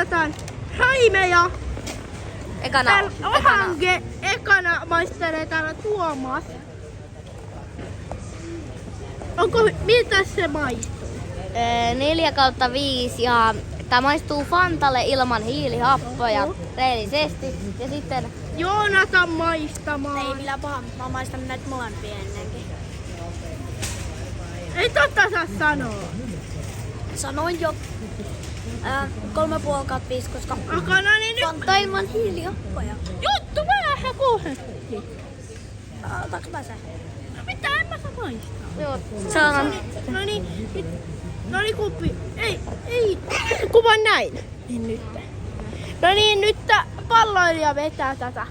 maistetaan raimeja. Ekana maistelee täällä Tuomas. Miltä se maistuu? 4/5 ja tää maistuu Fantalle ilman hiilihappoja reellisesti. Ja sitten Joonatan maistamaan. Ei millään paha, mä oon maistanut näitä molempia ennenkin. Ei totta saa sanoa. Sanoin jo 3,5/5, koska Akana niin nyt. Fanta ilman hiilihappoja. Juttu vähän kohdettiin. Otaks mä sen? No mitä en mä saa maistaa? joo, saadaan. No niin kuppi. Ei. Kuva näin. Niin nyt. No niin, nyt palloilija vetää tätä.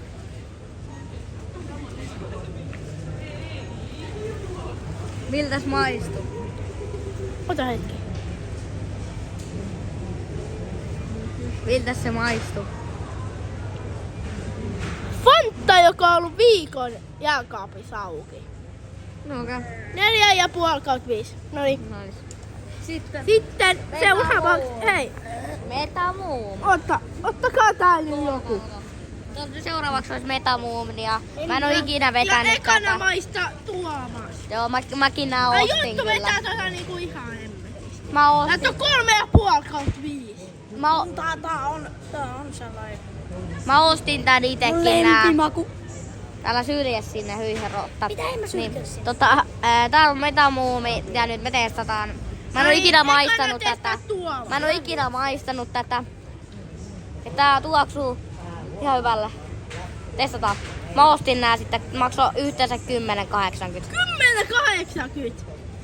Miltäs maistuu? Ota hetki. Miltäs se maistuu? Fanta, joka on ollut viikon jääkaapissa auki. No okei. 4,5/5. No niin. Nois. Sitten Sitten seuraavaksi. Hei, Metamuum. ottakaa täällä nyt joku. Seuraavaksi olisi Metamuum ja mä en oo ikinä vetänyt ja ekana tätä. maista Tuomas. Joo, mäkin nää Ai ostin Juttu kyllä. vetää tätä niinku ihan emmetisti. Mä ostin. Tätä on 3,5/5. Tää on sellainen. Mä ostin tän itekin nää. Lempimaku. Täällä syrjä sinne hyyhän rotta. Mitä en mä syrjä sinne? Tää on Metamuumi ja nyt me testataan. Mä en oo ikinä maistanut tätä. Mä en oo ikinä maistanut tätä. Ja tää tuoksuu ihan hyvällä. Testataan. Mä ostin nää sitten, maksoi yhteensä 10,80. 10,80.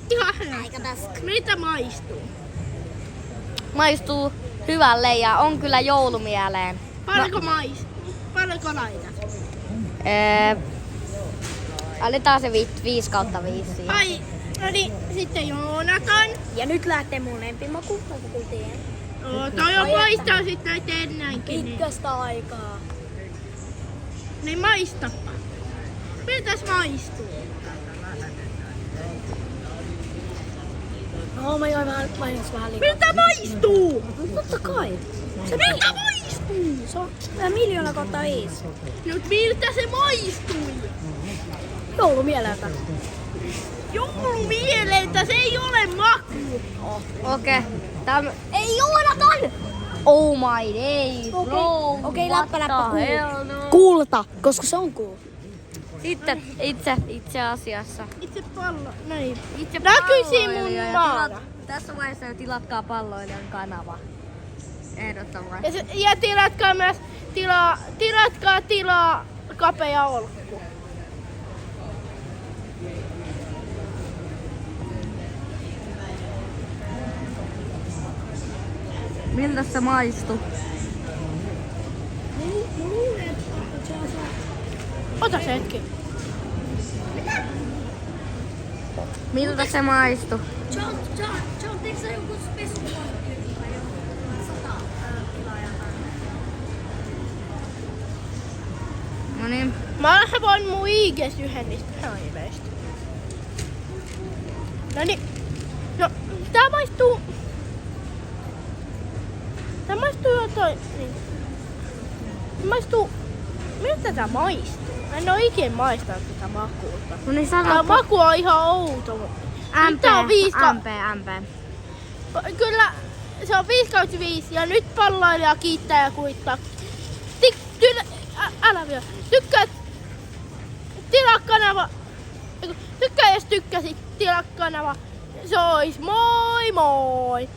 Ihan hyvä. Aika taska. Mitä maistuu? Maistuu hyvälle ja on kyllä joulumieleen. Paljonko laitat? Annetaan se 5/5 siihen. Ai, no niin, sitten Joonatan. Ja nyt lähtee mun lempimaku, mä kyllä tiedän. Toi on maistaa sit näitä ennenkin. Pitkästä aikaa. Niin maistapa. Miltäs maistuu? No mä join vähän liikaa. Miltä maistuu? Totta kai. Miltä maistuu? Se on 1,000,000/5. Nyt miltä se maistui? Joulumieleltä. Joulumieleltä, se ei ole maku. Okei. Ei Joonatan! Oh my days, bro. Okei, What läppä, the hell, no. Kulta, koska se on kulta. Sitten itse asiassa. Itse pallo, näin. Itse Näkyisi mun palloilija. maana. Tässä vaiheessa jo tilatkaa palloilijan kanava. Ehdottomasti. Ja tilatkaa myös tilaa kapea olkku. Miltä se maistuu? Ota se hetki. Miltä se maistuu? John, teekö sä joku spesiaalipankki, joka on 100 tilaajaa? No niin. Mä voin mun IGs yhden niistä raiveista. Noniin. No, tää maistuu jotain. Niin. Miltä tää maistuu? Mä en oo ikinä maistanut tätä makuuta. No niin Tää sano. maku on ihan outo. MP, Tää on MP. Kyllä, se on 5/5 ja nyt palloilija kiittää ja kuittaa. Älä vielä. Tilaa kanava. Tykkää jos tykkäsit, tilaa kanava. Se ois moi moi!